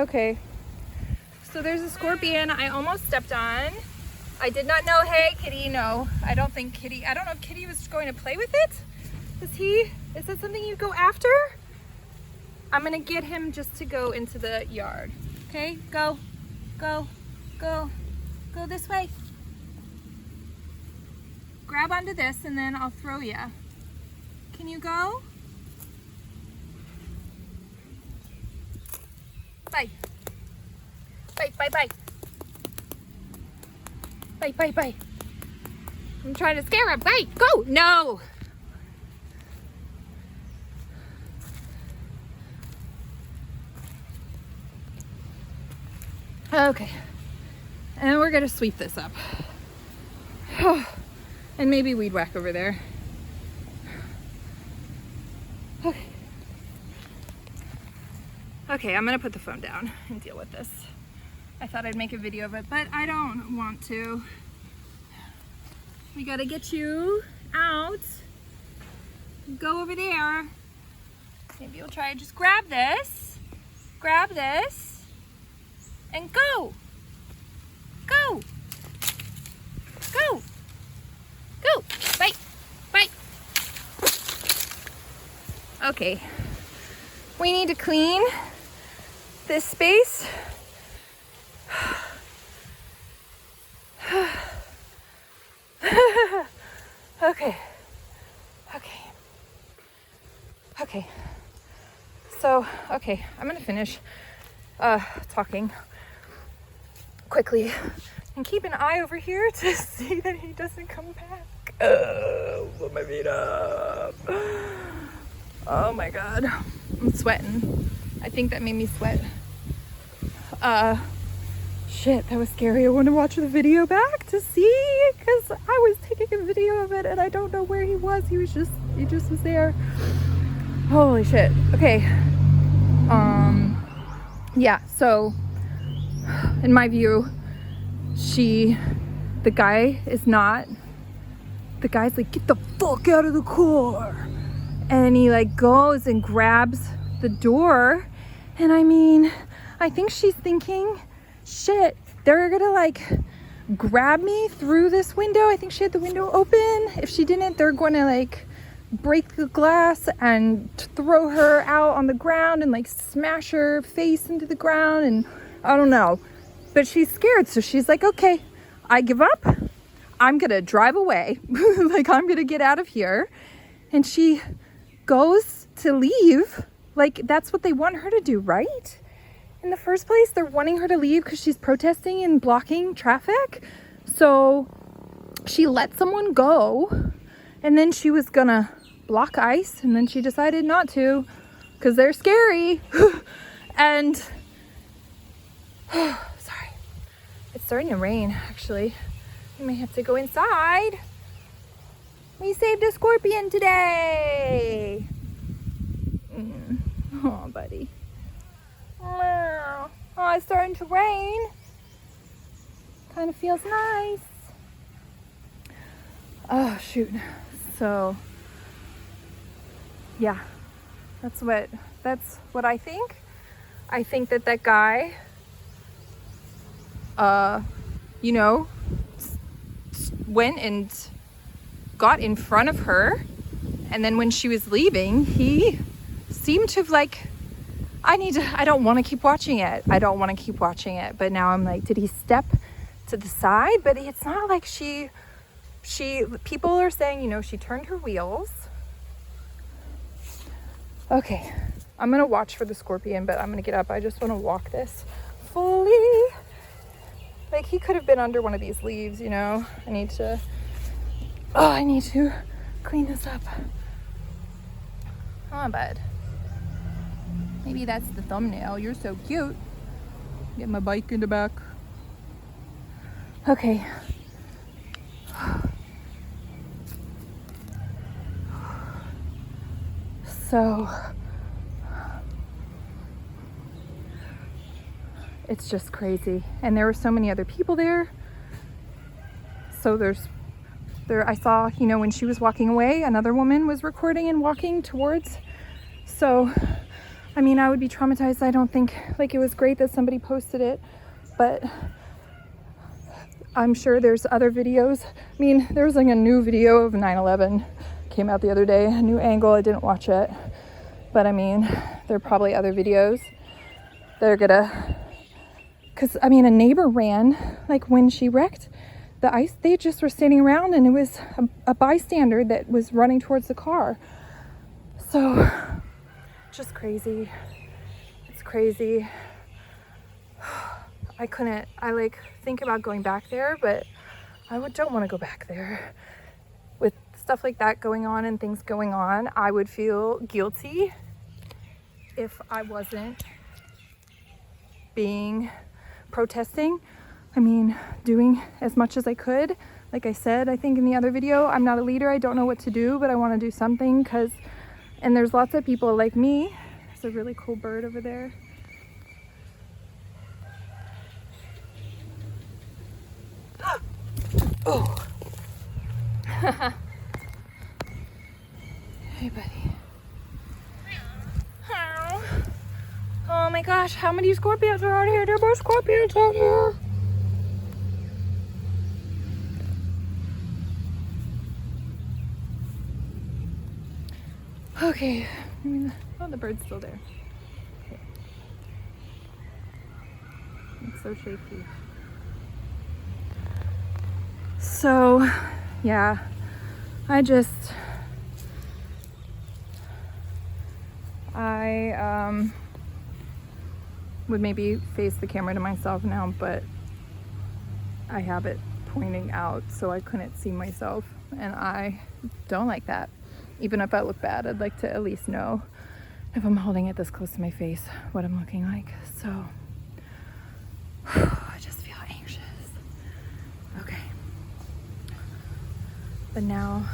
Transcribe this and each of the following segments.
Okay, so there's a scorpion I almost stepped on. I did not know. Hey, Kitty. No, I don't think Kitty. I don't know if Kitty was going to play with it. Is that something you go after? I'm gonna get him just to go into the yard. Okay, go this way. Grab onto this and then I'll throw you. Can you go? Bye. Bye. Bye. I'm trying to scare him. Bye. Go. No. Okay. And we're going to sweep this up. And maybe weed whack over there. Okay. Okay, I'm going to put the phone down and deal with this. I thought I'd make a video of it, but I don't want to. We got to get you out. Go over there. Maybe you'll try. Just grab this. Grab this. And go. Go. Go. Go. Bye. Bye. Okay. We need to clean this space. Okay. So, I'm gonna finish talking quickly and keep an eye over here to see that he doesn't come back. Put my feet up. Oh my God, I'm sweating. I think that made me sweat. Shit, that was scary. I want to watch the video back to see, because I was taking a video of it and I don't know where he was. He just was there. Holy shit. Okay. Yeah, so in my view, the guy's like, get the fuck out of the car. And he like goes and grabs the door. And I mean, I think she's thinking, shit, they're gonna like grab me through this window. I think she had the window open. If she didn't, they're gonna like break the glass and throw her out on the ground and like smash her face into the ground. And I don't know, but she's scared. So she's like, okay, I give up. I'm gonna drive away. Like, I'm gonna get out of here. And she goes to leave. Like, that's what they want her to do, right? In the first place, they're wanting her to leave because she's protesting and blocking traffic. So she let someone go, and then she was gonna block ice, and then she decided not to because they're scary. And sorry, it's starting to rain actually. We may have to go inside. We saved a scorpion today. Oh, buddy. Oh, it's starting to rain. Kind of feels nice. Oh, shoot. So, yeah, that's what I think. I think that guy, went and got in front of her, and then when she was leaving, he seemed to have like, I don't want to keep watching it. But now I'm like, did he step to the side? But it's not like people are saying, she turned her wheels. Okay, I'm going to watch for the scorpion, but I'm going to get up. I just want to walk this fully. Like, he could have been under one of these leaves, I need to clean this up. Oh, bud. Maybe that's the thumbnail. You're so cute. Get my bike in the back. Okay. So it's just crazy. And there were so many other people there. So I saw, when she was walking away, another woman was recording and walking towards. So I mean, I would be traumatized. I don't think, like, it was great that somebody posted it, but I'm sure there's other videos. I mean, there was like a new video of 9/11 came out the other day, a new angle. I didn't watch it, but I mean, there are probably other videos that are gonna, because I mean, a neighbor ran, like when she wrecked the ice, they just were standing around, and it was a bystander that was running towards the car. So just crazy. It's crazy. I like think about going back there, but don't want to go back there. With stuff like that going on and things going on, I would feel guilty if I wasn't protesting. I mean, doing as much as I could. Like I said, I think in the other video, I'm not a leader. I don't know what to do, but I want to do something and there's lots of people like me. There's a really cool bird over there. Oh. Hey, buddy. Oh my gosh, how many scorpions are out here? There are more scorpions out here. Okay. Oh, the bird's still there. Okay. It's so shaky. So, yeah, I would maybe face the camera to myself now, but I have it pointing out so I couldn't see myself, and I don't like that. Even if I look bad, I'd like to at least know if I'm holding it this close to my face what I'm looking like. So I just feel anxious. Okay. But now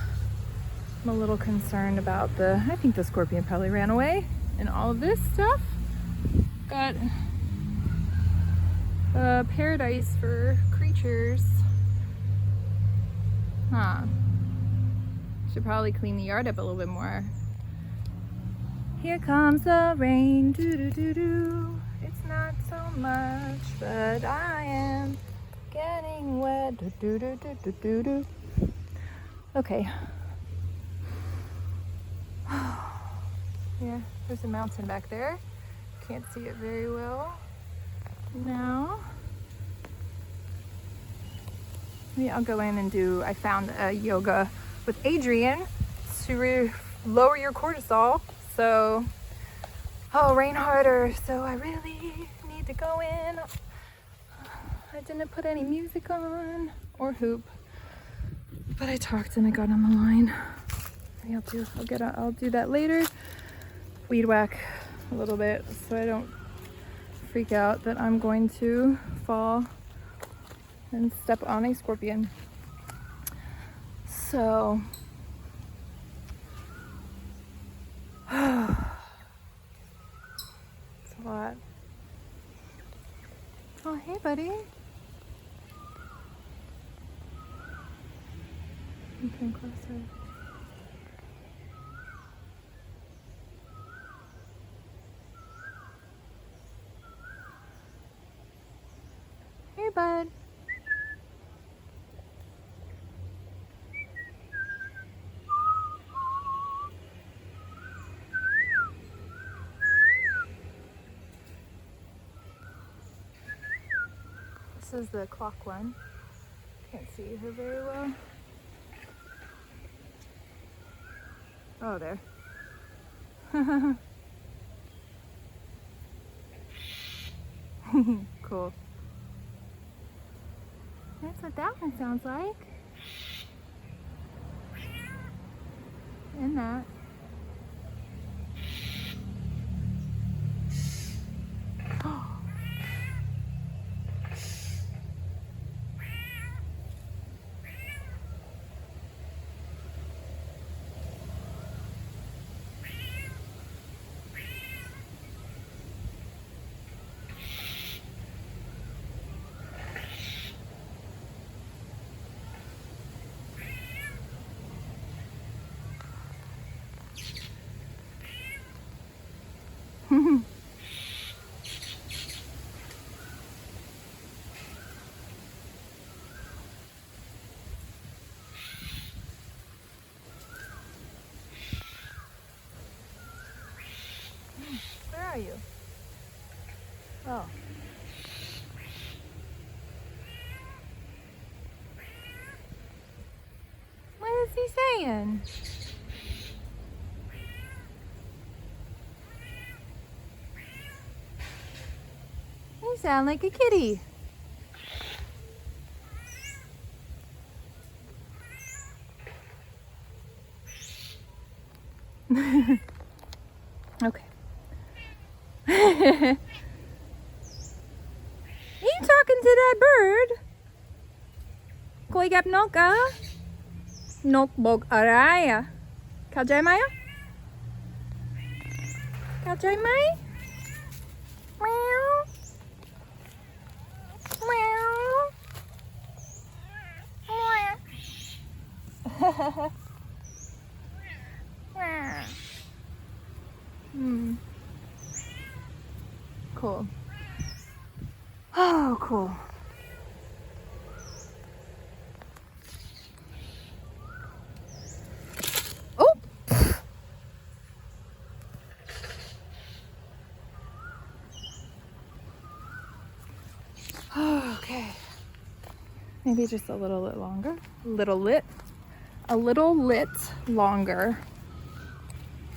I'm a little concerned about I think the scorpion probably ran away and all of this stuff. Got a paradise for creatures. Huh. Should probably clean the yard up a little bit more. Here comes the rain, doo-doo-doo-doo. It's not so much, but I am getting wet, doo-doo-doo-doo-doo-doo. Okay. Yeah, there's a mountain back there. Can't see it very well now. Maybe I'll go in and I found a yoga with Adriene to lower your cortisol. So, rain harder. So I really need to go in. I didn't put any music on or hoop, but I talked and I got on the line. I'll do that later. Weed whack a little bit so I don't freak out that I'm going to fall and step on a scorpion. So it's a lot. Oh, hey, buddy. You came closer. Hey, bud. This is the clock one. Can't see her very well. Oh, there. Cool. That's what that one sounds like. And that. Oh. What is he saying? You sound like a kitty. Okay. Are you talking to that bird? Koi gặp nó cả. Nốt bột ở đây à? Cao chơi máy á? Cao chơi máy? Meow. Meow. Cool. Oh, cool. Oh. Okay. Maybe just a little bit longer. A little lit longer.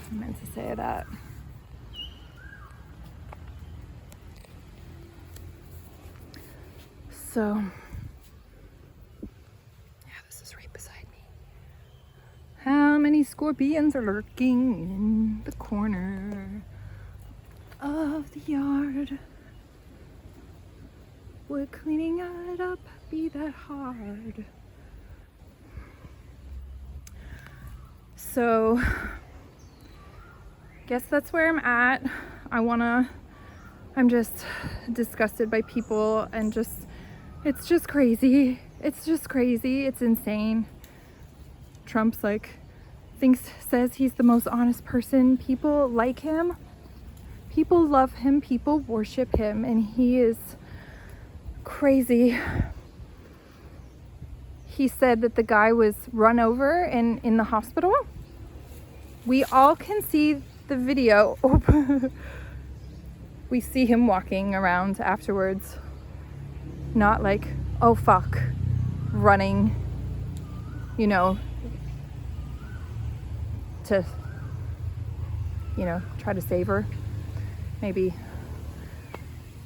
I meant to say that. So, yeah, this is right beside me. How many scorpions are lurking in the corner of the yard? Would cleaning it up be that hard? So, guess that's where I'm at. I'm just disgusted by people and it's just crazy. It's just crazy. It's insane. Trump's like, says he's the most honest person. People like him. People love him. People worship him. And he is crazy. He said that the guy was run over in the hospital. We all can see the video. We see him walking around afterwards. Not like, oh fuck, running, you know, to, you know, try to save her, maybe.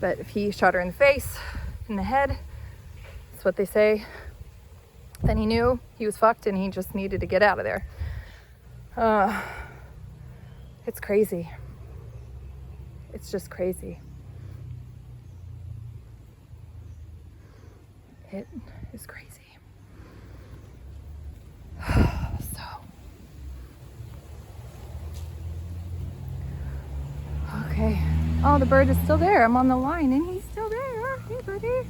But if he shot her in the face, in the head, that's what they say, then he knew he was fucked and he just needed to get out of there. It's crazy. It's just crazy. It is crazy. So, okay. Oh, the bird is still there. I'm on the line and he's still there. Hey, buddy.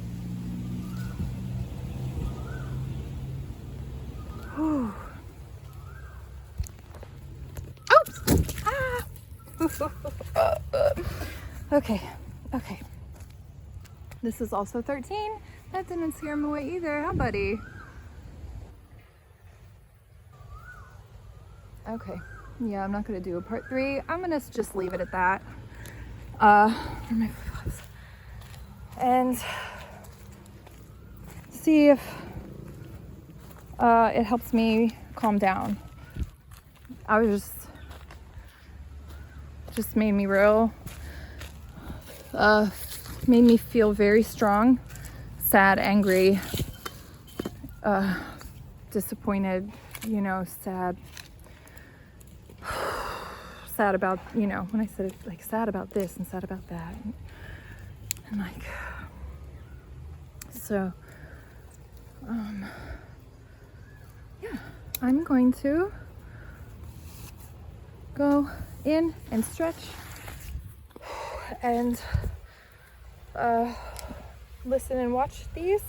Whew. Oops. Ah. Okay. This is also 13. That didn't scare him away either, huh, buddy? Okay. Yeah, I'm not gonna do a part 3. I'm gonna just leave it at that. For my flip-flops. And see if it helps me calm down. I was just made me real, made me feel very strong, sad, angry, disappointed, you know, sad about, you know, when I said it, like sad about this and sad about that. And like, so, yeah, I'm going to go in and stretch and listen and watch these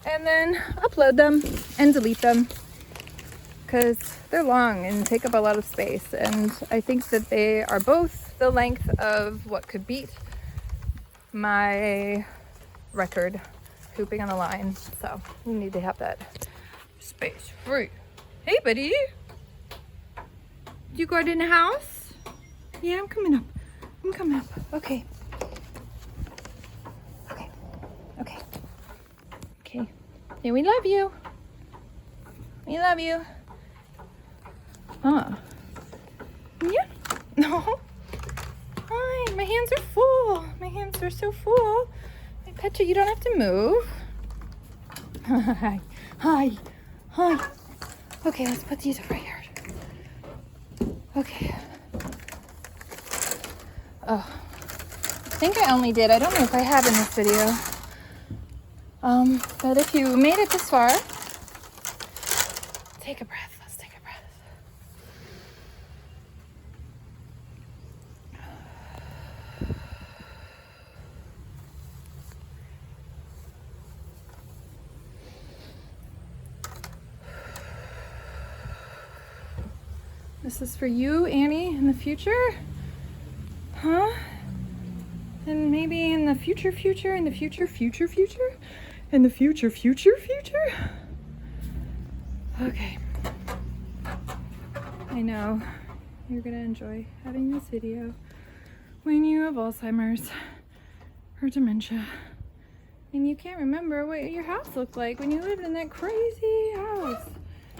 and then upload them and delete them because they're long and take up a lot of space, and I think that they are both the length of what could beat my record pooping on the line, so we need to have that space free. Hey buddy, you got in the house? Yeah, I'm coming up. Okay. Okay. Okay. Say we love you. We love you. Huh. Yeah. No. Hi. My hands are full. My hands are so full. I pet you. You don't have to move. Hi. Hi. Hi. Okay, let's put these over here. Okay. Oh. I think I only did. I don't know if I have in this video. But if you made it this far, take a breath. Let's take a breath. This is for you, Annie, in the future? Huh? And maybe in the future, in the future, in the future. Okay. I know you're gonna enjoy having this video when you have Alzheimer's or dementia and you can't remember what your house looked like when you lived in that crazy house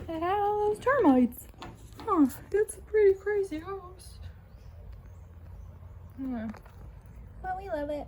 that had all those termites. Huh, it's a pretty crazy house. But we love it.